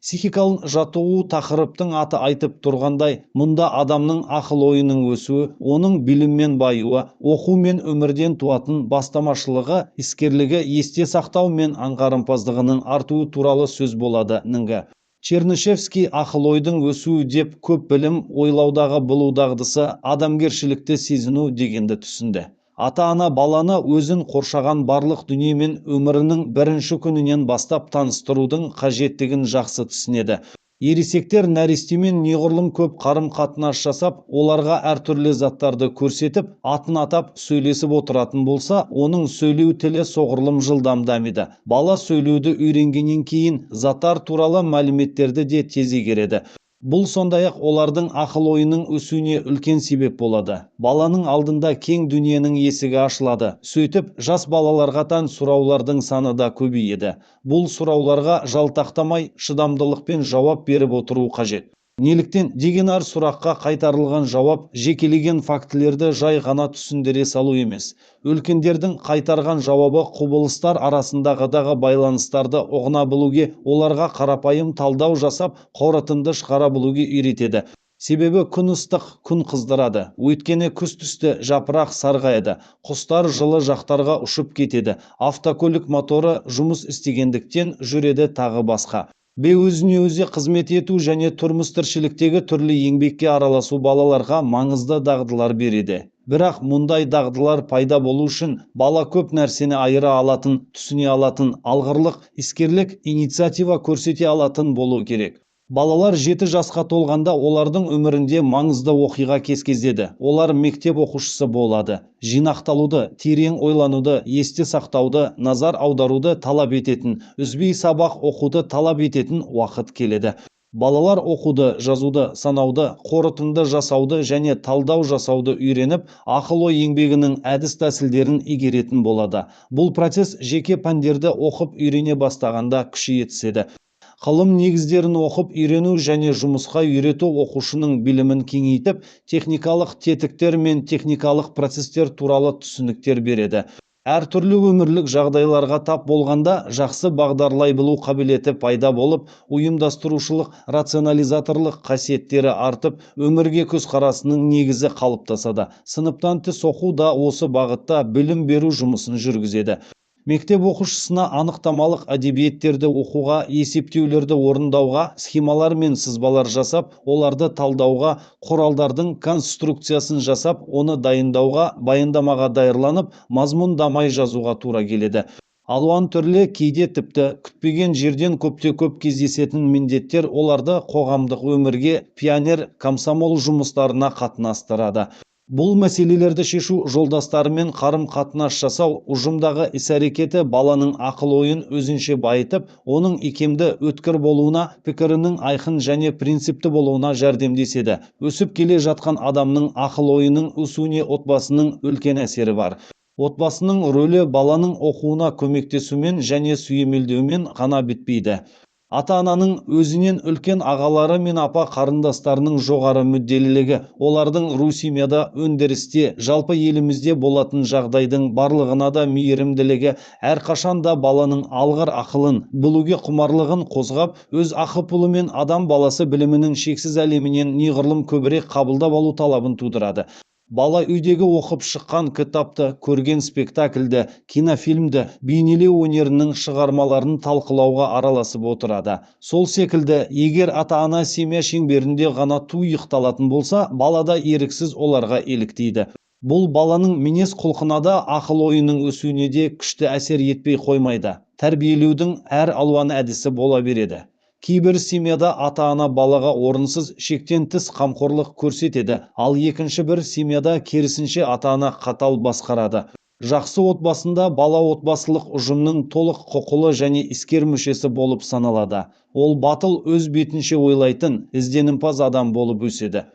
Психикалық жаттығу тақырыптың аты айтып тұрғандай, мұнда адамның ақыл-ойының өсуі, оның біліммен баюы, оқу мен өмірден туатын бастамашылығы, іскерлігі, есте сақтау мен аңғарымпаздығының артуы туралы сөз болады. Нінгі чернышевский ақыл-ойдың өсуі деп көп білім, ойлаудағы білу дағдысы, адамгершілікті сезіну дегенді түсінді. Ата-ана баланы өзін қоршаған барлық дүниемен өмірінің бірінші күнінен бастап таныстырудың қажеттігін жақсы түсінеді. Ересектер нәрестемен неғұрлым көп қарым-қатынас жасап, оларға әртүрлі заттарды көрсетіп, атын атап сөйлесіп отыратын болса, оның сөйлеу тілі соғұрлым жылдам дамиды. Бала сөйлеуді үйренгеннен кейін заттар туралы мәліметтерді де тез игереді. Бұл сондай-ақ олардың ақыл-ойының өсуіне үлкен себеп болады. Баланың алдында кең дүниенің есігі ашылады. Сөйтіп, жас балаларға тән сұраулардың саны да көбейеді. Бұл сұрауларға жалтақтамай, шыдамдылықпен жауап беріп отыру қажет. Неліктен деген әр сұраққа қайтарылған жауап жекелеген фактілерді жай ғана түсіндіре салу емес. Үлкендердің қайтарған жауабы құбылыстар арасындағыдағы байланыстарды ұғына білуге, оларға қарапайым талдау жасап, қорытынды шығара білуге үйретеді. Себебі күн ыстық, күн қыздырады. Өйткені күз түсті жапырақ сарғаяды. Құстар жылы жақтарға ұшып кетеді. Автокөлік моторы жұмыс істегендіктен жүреді, тағы басқа. Өзіне өзі қызмет ету және тұрмыс тіршіліктегі түрлі еңбекке араласу балаларға маңызды дағдылар береді. Бірақ мұндай дағдылар пайда болу үшін бала көп нәрсені айыра алатын, түсіне алатын, алғырлық, іскерлік, инициатива көрсете алатын болу керек. Балалар 7 жасқа толғанда олардың өмірінде маңызды оқиға кездеседі. Олар мектеп оқушысы болады. Жинақталуды, терең ойлануды, есте сақтауды, назар аударуды талап ететін, үзбей сабақ оқуды талап ететін уақыт келеді. Балалар оқуды, жазуды, санауды, қорытынды жасауды және талдау жасауды үйреніп, ақыл-ой еңбегінің әдіс тәсілдерін игеретін болады. Бұл процесс жеке пәндерді оқып үйрене бастағанда күшейе түседі. Ғылым негіздерін оқып үйрену және жұмысқа үйрету оқушының білімін кеңейтіп, техникалық тетіктер мен техникалық процестер туралы түсініктер береді. Әртүрлі өмірлік жағдайларға тап болғанда жақсы бағдарлай білу қабілеті пайда болып, ұйымдастырушылық, рационализаторлық қасиеттері артып, өмірге көзқарасының негізі қалыптасады. Сыныптан тыс оқу да осы бағытта білім беру жұмысын жүргізеді. Мектеп оқушысына анықтамалық әдебиеттерді оқуға, есептеулерді орындауға, схемалар мен сызбалар жасап, оларды талдауға, құралдардың конструкциясын жасап, оны дайындауға, баяндамаға даярланып, мазмұндамай жазуға тура келеді. Алуан түрлі, кейде тіпті күтпеген жерден көп кездесетін міндеттер оларды қоғамдық өмірге, пионер, комсомол жұмыстарына қатынастырады. Бұл мәселелерді шешу, жолдастарымен қарым-қатынас жасау, ұжымдағы іс-әрекеті баланың ақыл-ойын өзінше байытып, оның икемді, өткір болуына, пікірінің айқын және принципті болуына жәрдемдеседі. Өсіп келе жатқан адамның ақыл-ойының өсуіне отбасының үлкен әсері бар. Отбасының рөлі баланың оқуына көмектесумен және сүйемелдеумен ғана бітпейді. Ата-ананың өзінен үлкен ағалары мен апа қарындастарының жоғары мүдделілігі, олардың русимияда, өндірісте, жалпы елімізде болатын жағдайдың барлығына да мейірімділігі, әрқашанда баланың алғыр ақылын, білуге құмарлығын қозғап, өз ақы-пұлы мен адам баласы білімінің шексіз әлемінен неғұрлым көбірек қабылдап алу талабын тудырады. Бала үйдегі оқып шыққан кітапты, көрген спектакльді, кинофильмді, бейнелеу өнерінің шығармаларын талқылауға араласып отырады. Сол секілді, егер ата-ана семья шеңберінде ғана ұйықталатын болса, бала да еріксіз оларға еліктейді. Бұл баланың мінез құлқына да, ақыл-ойының өсуіне де күшті әсер етпей қоймайды. Тәрбиелеудің әр алуан әдісі бола береді. Кейбір семьяда ата-ана балаға орынсыз, шектен тыс қамқорлық көрсетеді, ал екінші бір семьяда керісінше ата-ана қатал басқарады. Жақсы отбасында бала отбасылық ұжымның толық құқылы және іскер мүшесі болып саналады. Ол батыл, өз бетінше ойлайтын, ізденімпаз адам болып өседі.